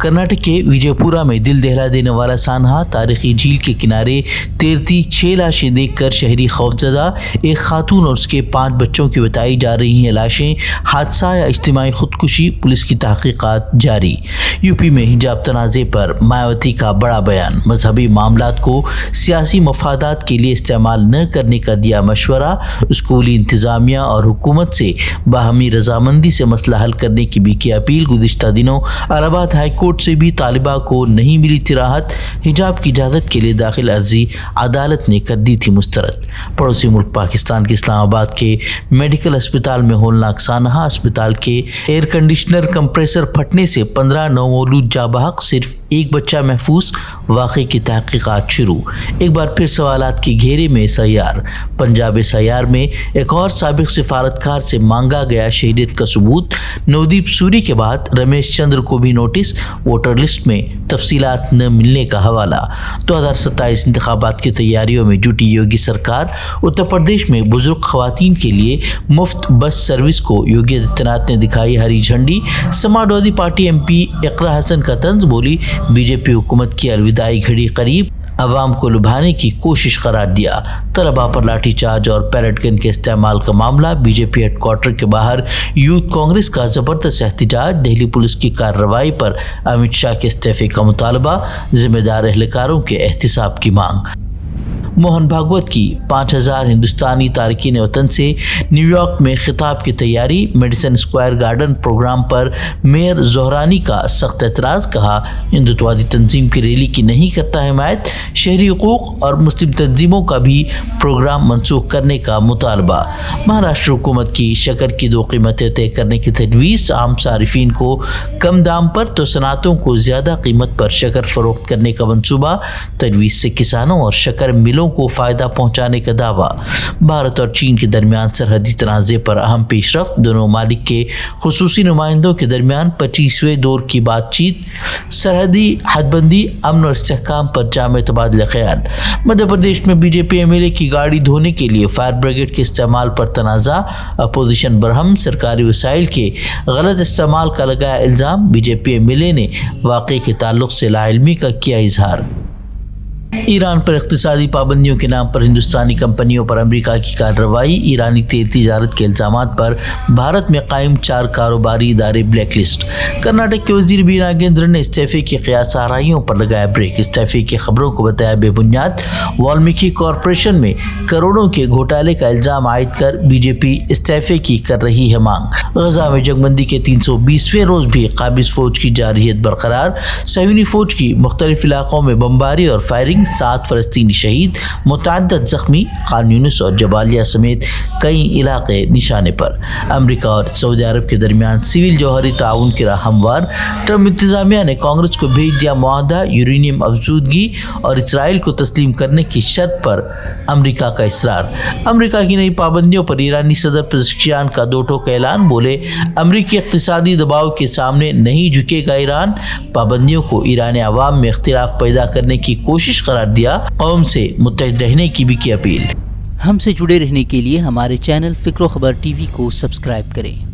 कर्नाटक के विजयपुरा में दिल दहला देने वाला सानहा, तारीखी झील के किनारे तैरती 6 लाशें देखकर शहरी खौफजदा। एक खातून और उसके 5 बच्चों की बताई जा रही हैं लाशें। हादसा या इज्तिमाई खुदकुशी, पुलिस की तहकीकात जारी। यूपी में हिजाब तनाज़े पर मायावती का बड़ा बयान। मजहबी मामलात को सियासी मफादात के लिए इस्तेमाल न करने का दिया मशवरा। स्कूली इंतज़ामिया और हुकूमत से बाहमी रजामंदी से मसला हल करने की भी की अपील। गुज़िश्ता दिनों इलाहाबाद हाई कोर्ट से भी तालिबा को नहीं मिली थी राहत। हिजाब की इजाज़त के लिए दाखिल अर्जी अदालत ने कर दी थी मुस्तरद। पड़ोसी मुल्क पाकिस्तान के इस्लामाबाद के मेडिकल अस्पताल में होलनाक सानहा। अस्पताल के एयर कंडीशनर कंप्रेसर फटने से 15 नवमौलूद जाँ बहक, सिर्फ एक बच्चा महफूज। वाक़े की तहकीकात शुरू। एक बार फिर सवालात के घेरे में SIR। पंजाब SIR में एक और साबिक सिफारतकार से मांगा गया शहीदियत का सबूत। नवदीप सूरी के बाद रमेश चंद्र को भी नोटिस, वोटर लिस्ट में तफसीलात न मिलने का हवाला। 2027 इंतखाबात की तैयारियों में जुटी योगी सरकार। उत्तर प्रदेश में बुजुर्ग खवातीन के लिए मुफ्त बस सर्विस को योगी आदित्यनाथ ने दिखाई हरी झंडी। समाजवादी पार्टी MP इकरा हसन का तंज, बोली बीजेपी हुकूमत की अलविदाई घड़ी करीब, अवाम को लुभाने की कोशिश करार दिया। तलबा पर लाठीचार्ज और पैलेट गन के इस्तेमाल का मामला। बीजेपी हेडक्वार्टर के बाहर यूथ कांग्रेस का जबरदस्त एहतजाज। दिल्ली पुलिस की कार्रवाई पर अमित शाह के इस्तीफे का मुतालबा। जिम्मेदार एहलकारों के एहतिसाब की मांग। मोहन भागवत की 5000 हिंदुस्तानी तारकीन वतन से न्यूयॉर्क में खिताब की तैयारी। मेडिसन स्क्वायर गार्डन प्रोग्राम पर मेयर जोहरानी का सख्त एतराज़। कहा, हिंदुत्ववादी तंजीम की रैली की नहीं करता हिमायत। शहरी हुकूक और मुस्लिम तंजीमों का भी प्रोग्राम मनसूख करने का मुतालबा। महाराष्ट्र हुकूमत की शक्कर की 2 कीमतें तय करने की तजवीज़। आम सारिफिन को कम दाम पर तो सनातों को ज़्यादा कीमत पर शक्कर फ़रोख्त करने का मनसूबा। तजवीज़ से किसानों और शक्कर मिलों को फायदा पहुंचाने का दावा। भारत और चीन के दरमियान सरहदी तनाज़े पर अहम पेशरफ्त। दोनों मालिक के खुसूसी नुमाइंदों के दरमियान 25वें दौर की बातचीत। सरहदी हदबंदी, अमन और इस्तेहकाम पर जामे तबादला ख्याल। मध्य प्रदेश में बीजेपी MLA की गाड़ी धोने के लिए फायर ब्रिगेड के इस्तेमाल पर तनाज़ा। अपोजिशन बरहम, सरकारी वसाइल के गलत इस्तेमाल का लगाया इल्ज़ाम। बीजेपी MLA ने वाक़े के ताल्लुक़ से लाइल्मी का किया इजहार। ईरान पर इक़्तिसादी पाबंदियों के नाम पर हिंदुस्तानी कंपनियों पर अमेरिका की कार्रवाई। ईरानी तेल तिजारत के इल्ज़ामात पर भारत में कायम 4 कारोबारी इदारे ब्लैक लिस्ट। कर्नाटक के वज़ीर बी नागेंद्र ने इस्तीफे की क़यास आराइयों पर लगाया ब्रेक। इस्तीफे की खबरों को बताया बेबुनियाद। वाल्मीकि कॉरपोरेशन में करोड़ों के घोटाले का इल्ज़ाम आयद कर बीजेपी इस्तीफे की कर रही है मांग। गजा में जंगबंदी के 320वें रोज़ भी काबिज़ फ़ौज की जारियत बरकरार। सहयूनी फ़ौज की मुख्तलिफ इलाक़ों में बमबारी और फायरिंग। 7 फ़लस्तीनी शहीद, मुतअद्दिद ज़ख्मी। खान यूनिस और जबालिया समेत कई इलाके निशाने पर। अमेरिका और सऊदी अरब के दरमियान सिविल जौहरी ताउन की राह हमवार। ट्रम्प इंतज़ामिया ने कांग्रेस को भेज दिया मुआहदा। यूरेनियम अफजूदगी और इसराइल को तस्लीम करने की शर्त पर अमेरिका का इसरार। अमेरिका की नई पाबंदियों पर ईरानी सदर पेज़ेश्कियान का 2 टोक ऐलान। बोले, अमेरिकी इक़्तिसादी दबाव के सामने नहीं झुकेगा ईरान। पाबंदियों को ईरानी अवाम में इख्तिलाफ पैदा करने की कोशिश करार दिया। कौम से मुत्तहिद रहने की भी की अपील। हमसे जुड़े रहने के लिए हमारे चैनल फ़िक्र ख़बर TV को सब्सक्राइब करें।